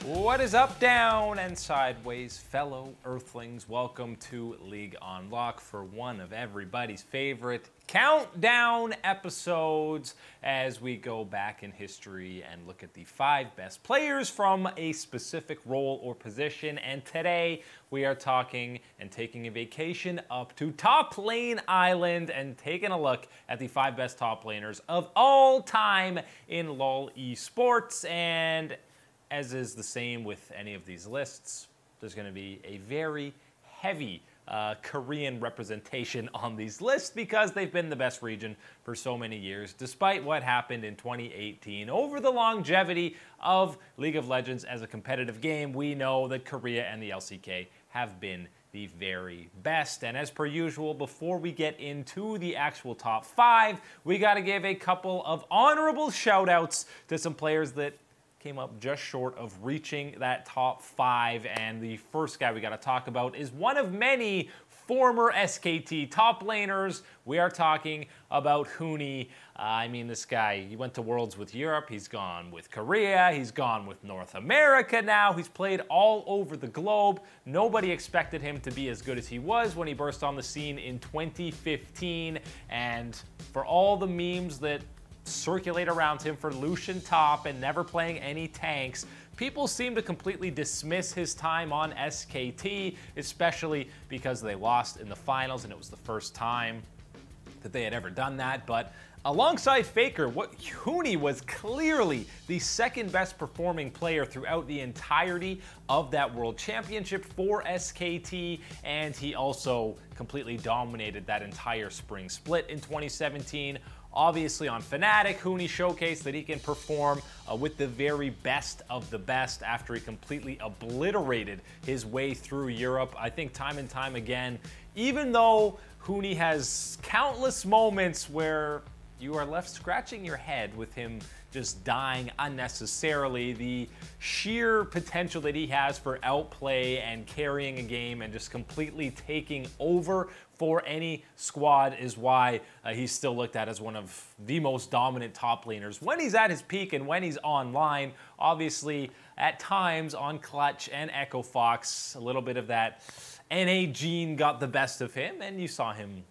What is up, down, and sideways, fellow Earthlings? Welcome to League on Lock for one of everybody's favorite countdown episodes as we go back in history and look at the 5 best players from a specific role or position. And today we are talking and taking a vacation up to Top Lane Island and taking a look at the 5 best top laners of all time in LoL esports. And as is the same with any of these lists, there's going to be a very heavy Korean representation on these lists because they've been the best region for so many years, despite what happened in 2018. Over the longevity of League of Legends as a competitive game, we know that Korea and the LCK have been the very best. And as per usual, before we get into the actual top 5, we got to give a couple of honorable shout outs to some players that came up just short of reaching that top 5. And the first guy we got to talk about is one of many former SKT top laners. We are talking about Huni. I mean, this guy, he went to Worlds with Europe, he's gone with Korea, he's gone with North America now, he's played all over the globe. Nobody expected him to be as good as he was when he burst on the scene in 2015. And for all the memes that circulate around him for Lucian top and never playing any tanks, people seem to completely dismiss his time on SKT, especially because they lost in the finals and it was the first time that they had ever done that. But alongside Faker, Huni was clearly the second best performing player throughout the entirety of that World Championship for SKT, and he also completely dominated that entire spring split in 2017. Obviously on Fnatic, Huni showcased that he can perform with the very best of the best after he completely obliterated his way through Europe. I think time and time again, even though Huni has countless moments where you are left scratching your head with him just dying unnecessarily, the sheer potential that he has for outplay and carrying a game and just completely taking over for any squad is why he's still looked at as one of the most dominant top laners when he's at his peak and when he's online. Obviously, at times on Clutch and Echo Fox, a little bit of that NA gene got the best of him, and you saw him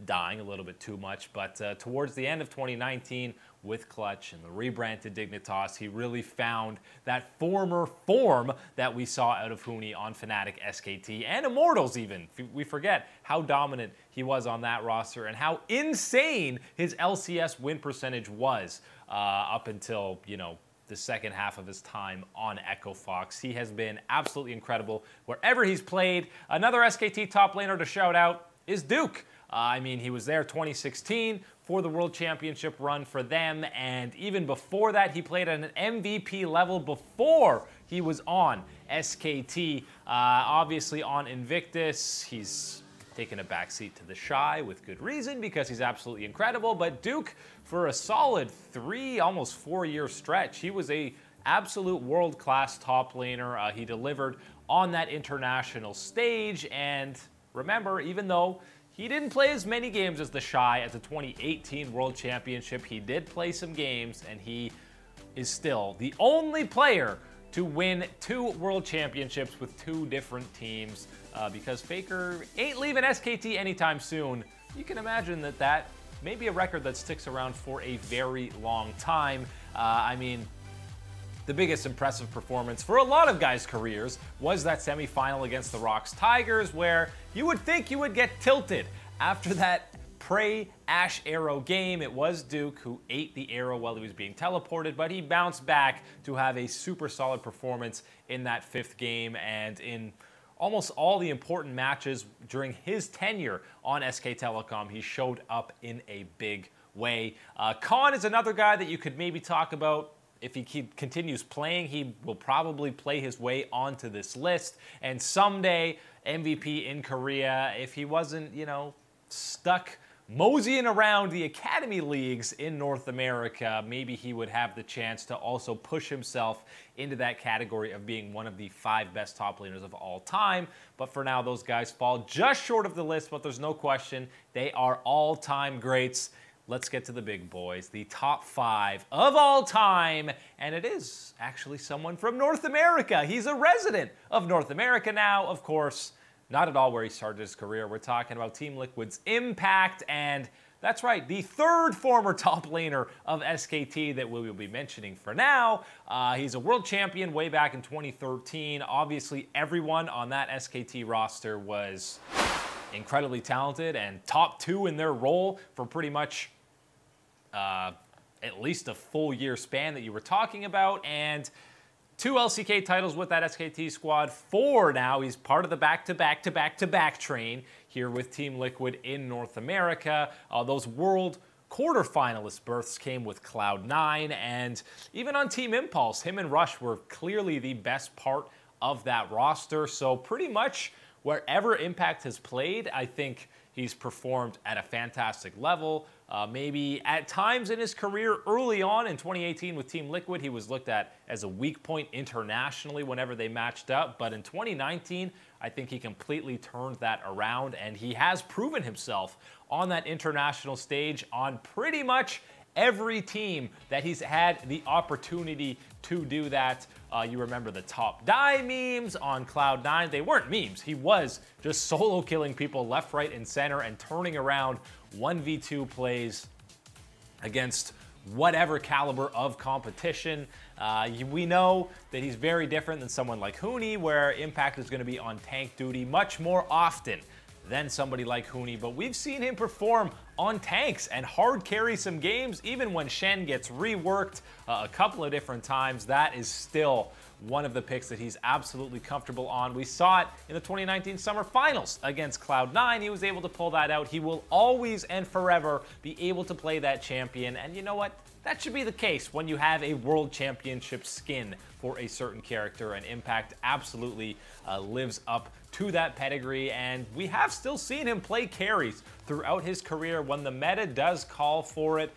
dying a little bit too much. But towards the end of 2019, with Clutch and the rebrand to Dignitas, he really found that former form that we saw out of Huni on Fnatic, SKT, and Immortals even. We forget how dominant he was on that roster and how insane his LCS win percentage was up until, you know, the second half of his time on Echo Fox. He has been absolutely incredible wherever he's played. Another SKT top laner to shout out is Duke. I mean, he was there 2016 for the World Championship run for them, and even before that, he played at an MVP level before he was on SKT. Obviously on Invictus, he's taken a backseat to the Shy with good reason because he's absolutely incredible, but Duke, for a solid 3, almost 4-year stretch, he was a absolute world-class top laner. He delivered on that international stage, and remember, even though he didn't play as many games as the Shy at the 2018 World Championship, he did play some games, and he is still the only player to win 2 World Championships with 2 different teams because Faker ain't leaving SKT anytime soon. You can imagine that that may be a record that sticks around for a very long time. I mean, the biggest impressive performance for a lot of guys' careers was that semifinal against the Rocks Tigers, where you would think you would get tilted after that Ash arrow game. It was Duke who ate the arrow while he was being teleported, but he bounced back to have a super solid performance in that 5th game, and in almost all the important matches during his tenure on SK Telecom, he showed up in a big way. Khan is another guy that you could maybe talk about. If he continues playing, he will probably play his way onto this list. And someday, MVP in Korea, if he wasn't, you know, stuck moseying around the academy leagues in North America, maybe he would have the chance to also push himself into that category of being one of the 5 best top laners of all time. But for now, those guys fall just short of the list, but there's no question they are all-time greats. let's get to the big boys, the top 5 of all time, and it is actually someone from North America. He's a resident of North America now, of course, not at all where he started his career. We're talking about Team Liquid's Impact, and that's right, the 3rd former top laner of SKT that we will be mentioning for now. He's a world champion way back in 2013. Obviously, everyone on that SKT roster was incredibly talented and top 2 in their role for pretty much at least a full year span that you were talking about, and 2 LCK titles with that SKT squad. 4 now. He's part of the back-to-back train here with Team Liquid in North America. Those world quarterfinalist berths came with Cloud9, and even on Team Impulse, him and Rush were clearly the best part of that roster. So pretty much wherever Impact has played, I think he's performed at a fantastic level. Maybe at times in his career early on in 2018 with Team Liquid, he was looked at as a weak point internationally whenever they matched up. But in 2019, I think he completely turned that around, and he has proven himself on that international stage on pretty much every team that he's had the opportunity to do that. You remember the top die memes on Cloud9. They weren't memes. He was just solo killing people left, right, and center and turning around 1v2 plays against whatever caliber of competition. We know that he's very different than someone like Huni, where Impact is going to be on tank duty much more often than somebody like Huni, but we've seen him perform on tanks and hard carry some games, even when Shen gets reworked a couple of different times. That is still one of the picks that he's absolutely comfortable on. We saw it in the 2019 Summer Finals against Cloud9. He was able to pull that out. He will always and forever be able to play that champion, and you know what? That should be the case when you have a World Championship skin for a certain character, and Impact absolutely lives up to that pedigree, and we have still seen him play carries throughout his career when the meta does call for it.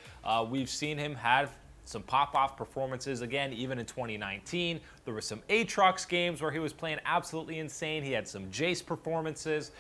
We've seen him have some pop-off performances again, even in 2019. There were some Aatrox games where he was playing absolutely insane. He had some Jace performances.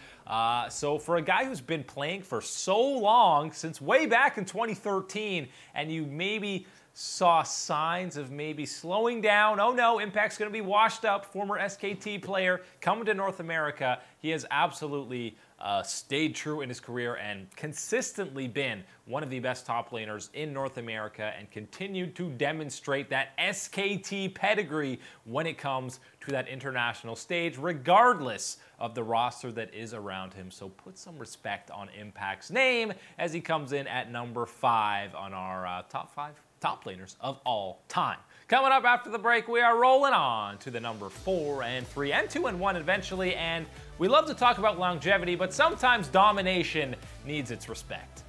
So for a guy who's been playing for so long, since way back in 2013, and you maybe saw signs of maybe slowing down. Oh no, Impact's going to be washed up. Former SKT player coming to North America. He has absolutely stayed true in his career and consistently been one of the best top laners in North America, and continued to demonstrate that SKT pedigree when it comes to that international stage, regardless of the roster that is around him. So put some respect on Impact's name as he comes in at number 5 on our top 5 top laners of all time. Coming up after the break, we are rolling on to the number 4 and 3 and 2 and 1 eventually, and we love to talk about longevity, but sometimes domination needs its respect.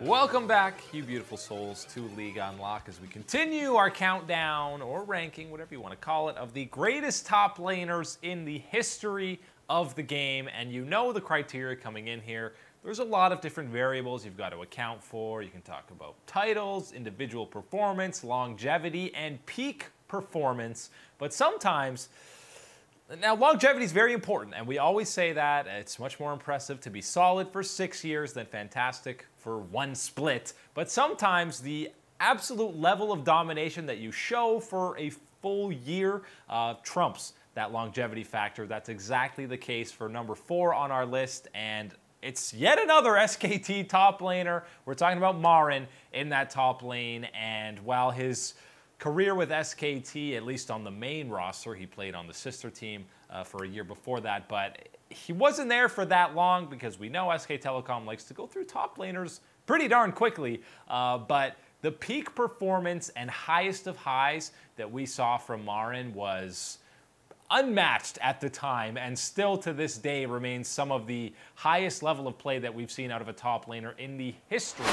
Welcome back, you beautiful souls, to League Unlock as we continue our countdown, or ranking, whatever you want to call it, of the greatest top laners in the history of the game. And you know the criteria coming in here. There's a lot of different variables you've got to account for. You can talk about titles, individual performance, longevity, and peak performance. But sometimes, now longevity is very important, and we always say that. It's much more impressive to be solid for 6 years than fantastic for 1 split. But sometimes the absolute level of domination that you show for a full year trumps that longevity factor. That's exactly the case for number 4 on our list, and it's yet another SKT top laner. We're talking about Marin in that top lane, and while his career with SKT, at least on the main roster, he played on the sister team for a year before that, but he wasn't there for that long because we know SK Telecom likes to go through top laners pretty darn quickly, but the peak performance and highest of highs that we saw from Marin was unmatched at the time, and still to this day remains some of the highest level of play that we've seen out of a top laner in the history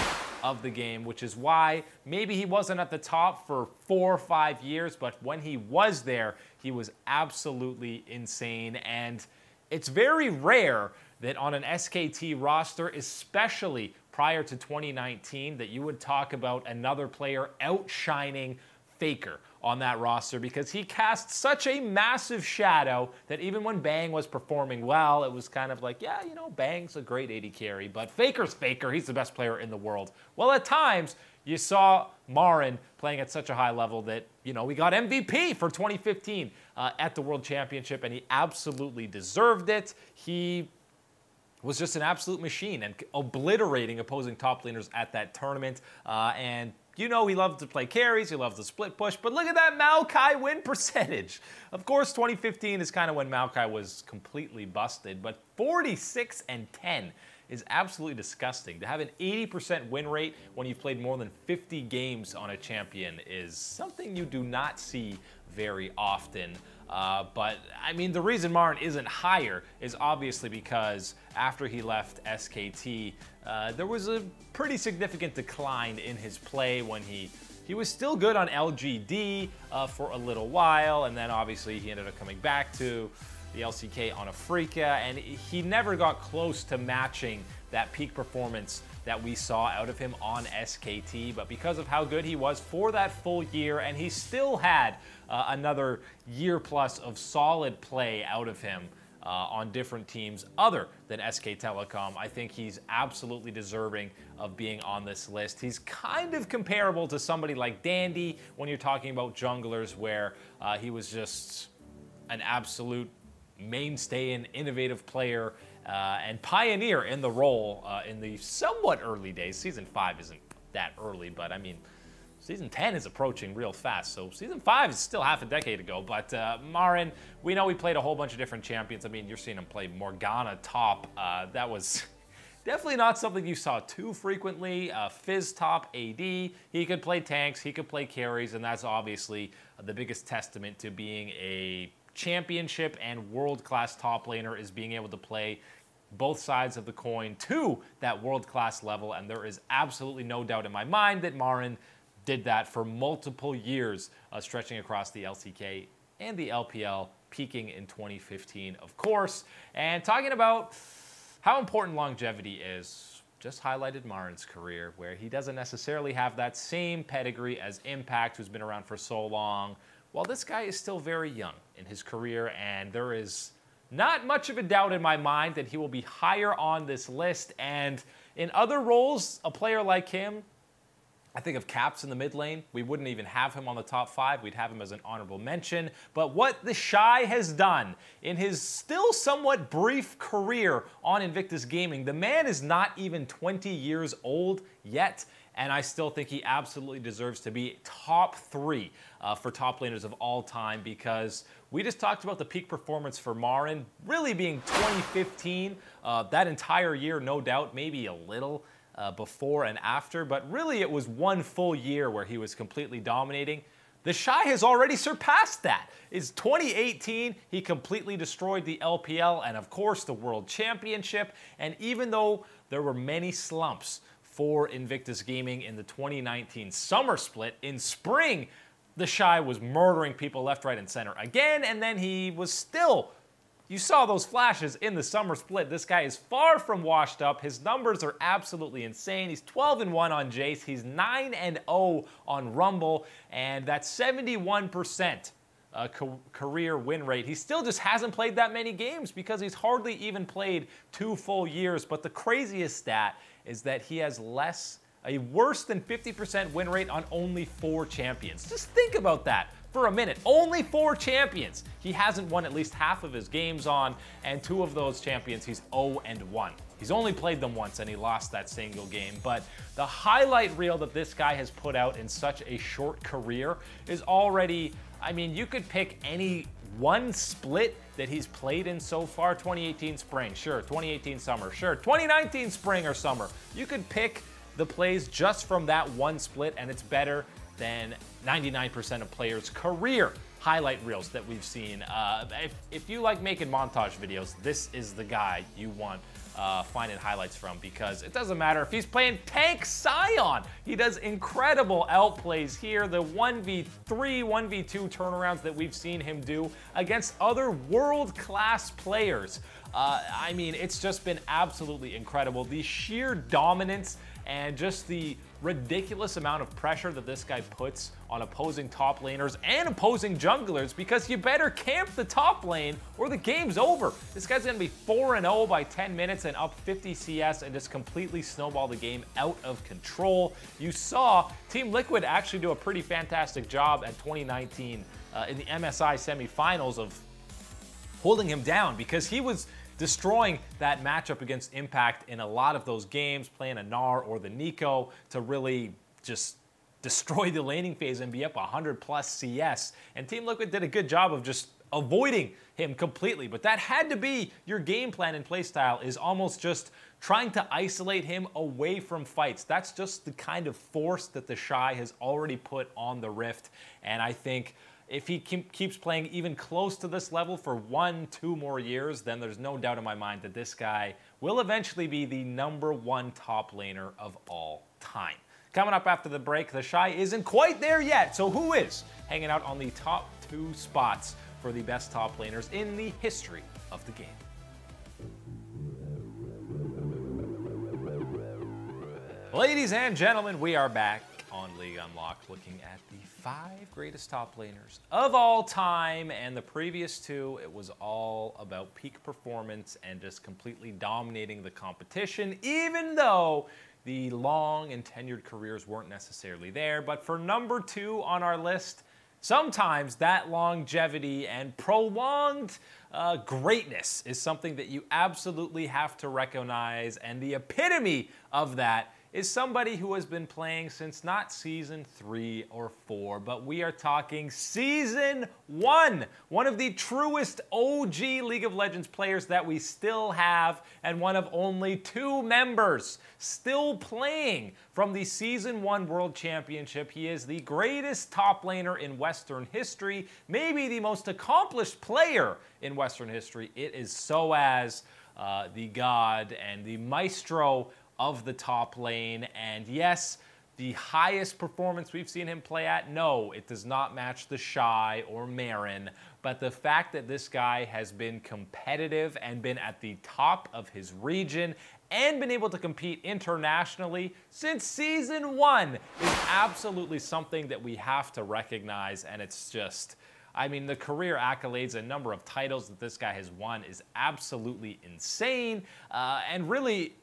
of the game, which is why maybe he wasn't at the top for 4 or 5 years, but when he was there, he was absolutely insane. And it's very rare that on an SKT roster, especially prior to 2019, that you would talk about another player outshining Faker on that roster because he cast such a massive shadow that even when Bang was performing well, it was kind of like, yeah, you know, Bang's a great AD carry, but Faker's Faker. He's the best player in the world. Well, at times, you saw Marin playing at such a high level that, you know, we got MVP for 2015 at the World Championship, and he absolutely deserved it. He was just an absolute machine and obliterating opposing top laners at that tournament. And you know he loved to play carries, he loved to split push, but look at that Maokai win percentage. Of course, 2015 is kind of when Maokai was completely busted, but 46-10 is absolutely disgusting. To have an 80% win rate when you've played more than 50 games on a champion is something you do not see very often. But, I mean, the reason Marin isn't higher is obviously because after he left SKT, there was a pretty significant decline in his play when he was still good on LGD for a little while, and then obviously he ended up coming back to the LCK on Afrika, and he never got close to matching that peak performance that we saw out of him on SKT. But because of how good he was for that full year, and he still had another year plus of solid play out of him on different teams other than SK Telecom, I think he's absolutely deserving of being on this list. He's kind of comparable to somebody like Dandy when you're talking about junglers, where he was just an absolute mainstay and innovative player and pioneer in the role in the somewhat early days. Season 5 isn't that early, but I mean, Season 10 is approaching real fast, so Season 5 is still half a decade ago. But Marin, we know he played a whole bunch of different champions. I mean, you're seeing him play Morgana top. That was definitely not something you saw too frequently. Fizz top AD, he could play tanks, he could play carries, and that's obviously the biggest testament to being a championship and world-class top laner, is being able to play both sides of the coin to that world-class level. And there is absolutely no doubt in my mind that Marin did that for multiple years, stretching across the LCK and the LPL, peaking in 2015, of course. And talking about how important longevity is, just highlighted Marin's career, where he doesn't necessarily have that same pedigree as Impact, who's been around for so long. Well, this guy is still very young in his career, and there is not much of a doubt in my mind that he will be higher on this list. And in other roles, a player like him, I think of Caps in the mid lane. We wouldn't even have him on the top 5. We'd have him as an honorable mention. But what the Shy has done in his still somewhat brief career on Invictus Gaming, the man is not even 20 years old yet, and I still think he absolutely deserves to be top 3 for top laners of all time, because we just talked about the peak performance for Marin really being 2015. That entire year, no doubt, maybe a little before and after, but really it was one full year where he was completely dominating. The Shy has already surpassed that. It's 2018, he completely destroyed the LPL and of course the World Championship. And even though there were many slumps for Invictus Gaming in the 2019 summer split, in spring, the Shy was murdering people left, right, and center again, and then he was still, you saw those flashes in the summer split. This guy is far from washed up. His numbers are absolutely insane. He's 12-1 on Jace. He's 9-0 on Rumble, and that's 71% career win rate. He still just hasn't played that many games because he's hardly even played 2 full years. But the craziest stat is that he has a worse than 50% win rate on only 4 champions. Just think about that for a minute. Only 4 champions he hasn't won at least half of his games on, and 2 of those champions he's 0-1. He's only played them once and he lost that single game. But the highlight reel that this guy has put out in such a short career is already, I mean, you could pick any one split that he's played in so far. 2018 spring, sure. 2018 summer, sure. 2019 spring or summer. You could pick the plays just from that one split, and it's better than 99% of players' career highlight reels that we've seen. If you like making montage videos, this is the guy you want finding highlights from, because it doesn't matter if he's playing Tank Scion. He does incredible outplays here. The 1v3, 1v2 turnarounds that we've seen him do against other world-class players. I mean, it's just been absolutely incredible. The sheer dominance and just the ridiculous amount of pressure that this guy puts on opposing top laners and opposing junglers, because you better camp the top lane or the game's over. This guy's gonna be 4-0 by 10 minutes and up 50 CS and just completely snowball the game out of control. You saw Team Liquid actually do a pretty fantastic job at 2019 in the MSI semifinals of holding him down, because he was destroying that matchup against Impact in a lot of those games, playing a Gnar or the Nico to really just destroy the laning phase and be up 100+ CS. And Team Liquid did a good job of just avoiding him completely. But that had to be your game plan and playstyle, is almost just trying to isolate him away from fights. That's just the kind of force that the Shy has already put on the Rift. And I think if he keeps playing even close to this level for 1-2 more years, then there's no doubt in my mind that this guy will eventually be the #1 top laner of all time. Coming up after the break, the Shy isn't quite there yet, so who is hanging out on the top 2 spots for the best top laners in the history of the game? Ladies and gentlemen, we are back on League Unlocked, looking at the 5 greatest top laners of all time. And the previous 2, it was all about peak performance and just completely dominating the competition, even though the long and tenured careers weren't necessarily there. But for number 2 on our list, sometimes that longevity and prolonged greatness is something that you absolutely have to recognize. And the epitome of that is somebody who has been playing since not season 3 or 4, but we are talking season 1. One of the truest OG League of Legends players that we still have, and one of only 2 members still playing from the season 1 World Championship. He is the greatest top laner in Western history, maybe the most accomplished player in Western history. It is Soaz, the god and the maestro of the top lane. And yes, the highest performance we've seen him play at, no, it does not match the Shy or Marin. But the fact that this guy has been competitive and been at the top of his region and been able to compete internationally since season 1 is absolutely something that we have to recognize. And it's just, I mean, the career accolades and number of titles that this guy has won is absolutely insane. And really,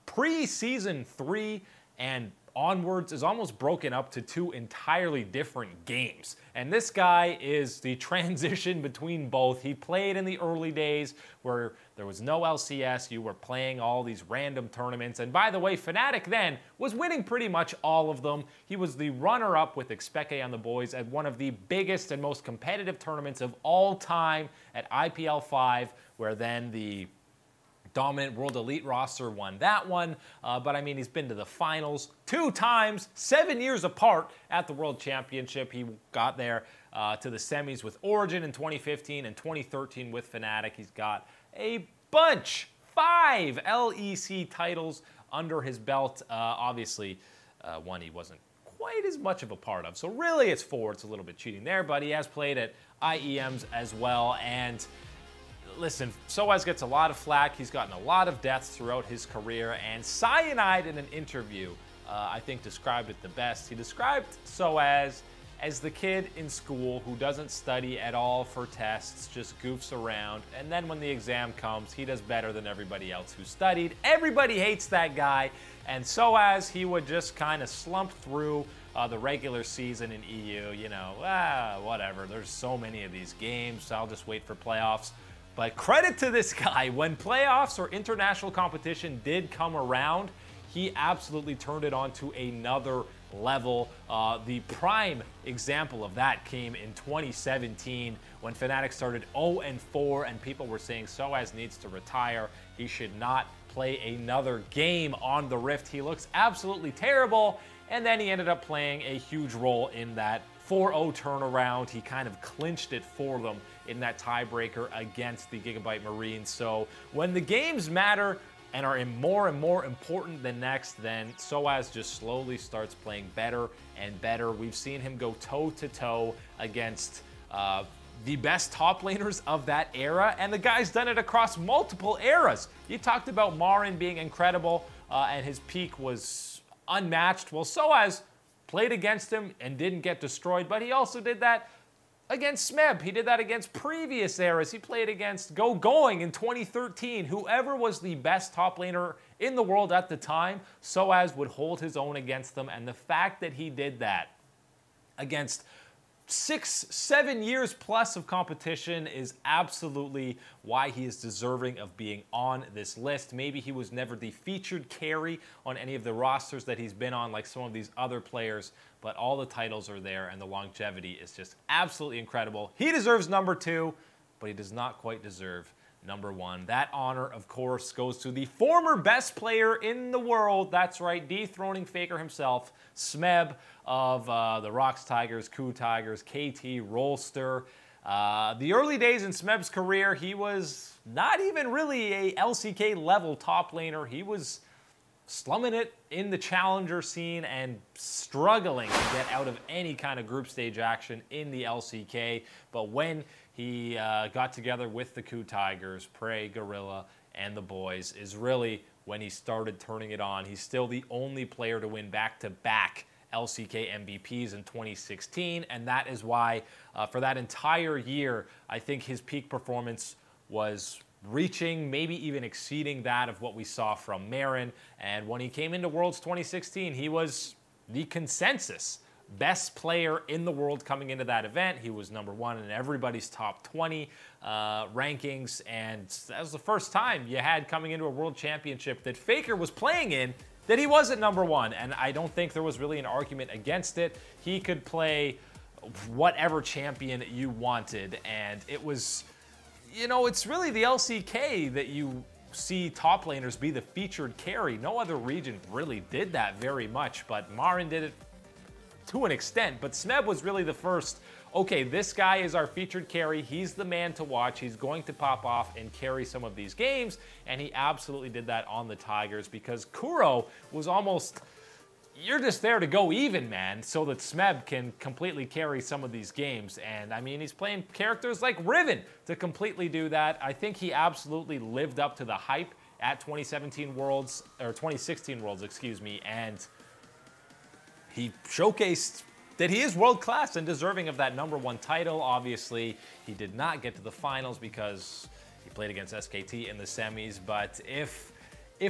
pre-season 3 and onwards is almost broken up to 2 entirely different games. And this guy is the transition between both. He played in the early days where there was no LCS. You were playing all these random tournaments. And by the way, Fnatic then was winning pretty much all of them. He was the runner-up with Expeke and the boys at one of the biggest and most competitive tournaments of all time at IPL 5, where then the dominant World Elite roster won that one. But I mean, he's been to the finals 2 times, 7 years apart at the World Championship. He got there to the semis with Origin in 2015 and 2013 with Fnatic. He's got a bunch, 5 LEC titles under his belt. Obviously, one he wasn't quite as much of a part of. So really it's 4. It's a little bit cheating there, but he has played at IEMs as well. And listen, Soaz gets a lot of flack. He's gotten a lot of deaths throughout his career, and Cyanide in an interview, I think, described it the best. He described Soaz as the kid in school who doesn't study at all for tests, just goofs around, and then when the exam comes, he does better than everybody else who studied. Everybody hates that guy, and Soaz, he would just kind of slump through the regular season in EU, you know, whatever. There's so many of these games, so I'll just wait for playoffs. But credit to this guy, when playoffs or international competition did come around, he absolutely turned it on to another level. The prime example of that came in 2017 when Fnatic started 0-4 and people were saying Soaz needs to retire. He should not play another game on the Rift. He looks absolutely terrible. And then he ended up playing a huge role in that 4-0 turnaround. He kind of clinched it for them in that tiebreaker against the Gigabyte Marines. So when the games matter and are more and more important than next, then Soaz just slowly starts playing better and better. We've seen him go toe-to-toe against the best top laners of that era, and the guy's done it across multiple eras. You talked about Marin being incredible, and his peak was unmatched. Well, Soaz played against him and didn't get destroyed, but he also did that against Smeb. He did that against previous eras. He played against Going in 2013. Whoever was the best top laner in the world at the time, Soaz would hold his own against them. And the fact that he did that against 6-7 years plus of competition is absolutely why he is deserving of being on this list. Maybe he was never the featured carry on any of the rosters that he's been on like some of these other players, but all the titles are there and the longevity is just absolutely incredible. He deserves number 2, but he does not quite deserve number 1. That honor, of course, goes to the former best player in the world. That's right, dethroning Faker himself, Smeb of the Rocks Tigers, Coup Tigers, KT, Rolster. The early days in Smeb's career, he was not even really a LCK level top laner. He was slumming it in the challenger scene and struggling to get out of any kind of group stage action in the LCK. But when he got together with the Coup Tigers, Prey, Gorilla, and the boys is really when he started turning it on. He's still the only player to win back-to-back LCK MVPs in 2016, and that is why for that entire year, I think his peak performance was reaching, maybe even exceeding that of what we saw from Marin. And when he came into Worlds 2016, he was the consensus best player in the world coming into that event. He was number 1 in everybody's top 20 rankings, and that was the first time you had coming into a world championship that Faker was playing in that he wasn't number 1, and I don't think there was really an argument against it. He could play whatever champion you wanted, and it was, you know, it's really the LCK that you see top laners be the featured carry. No other region really did that very much, but Marin did it to an extent, but Smeb was really the first, okay, this guy is our featured carry, he's the man to watch, he's going to pop off and carry some of these games, and he absolutely did that on the Tigers because Kuro was almost, you're just there to go even, man, so that Smeb can completely carry some of these games. And I mean, he's playing characters like Riven to completely do that. I think he absolutely lived up to the hype at 2017 Worlds, or 2016 Worlds, excuse me, and he showcased that he is world-class and deserving of that number 1 title. Obviously, he did not get to the finals because he played against SKT in the semis, but if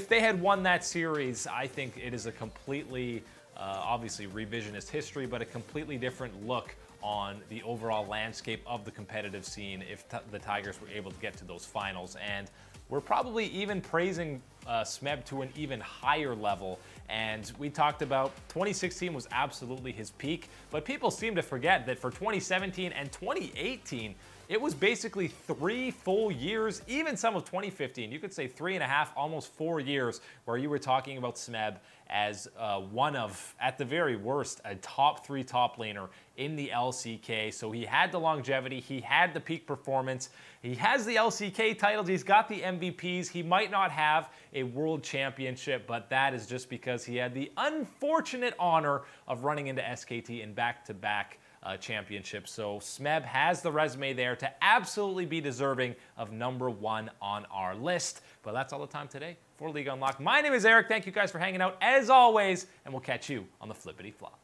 they had won that series, I think it is a completely, obviously revisionist history, but a completely different look on the overall landscape of the competitive scene if the Tigers were able to get to those finals. And we're probably even praising Smeb to an even higher level. And we talked about 2016 was absolutely his peak, but people seem to forget that for 2017 and 2018, it was basically 3 full years, even some of 2015. You could say 3.5, almost 4 years, where you were talking about Smeb as one of, at the very worst, a top 3 top laner in the LCK. So he had the longevity, he had the peak performance, he has the LCK titles, he's got the MVPs. He might not have a world championship, but that is just because he had the unfortunate honor of running into SKT in back-to-back championships. So Smeb has the resume there to absolutely be deserving of number 1 on our list. But that's all the time today for League Unlocked. My name is Eric. Thank you guys for hanging out as always, and we'll catch you on the flippity flop.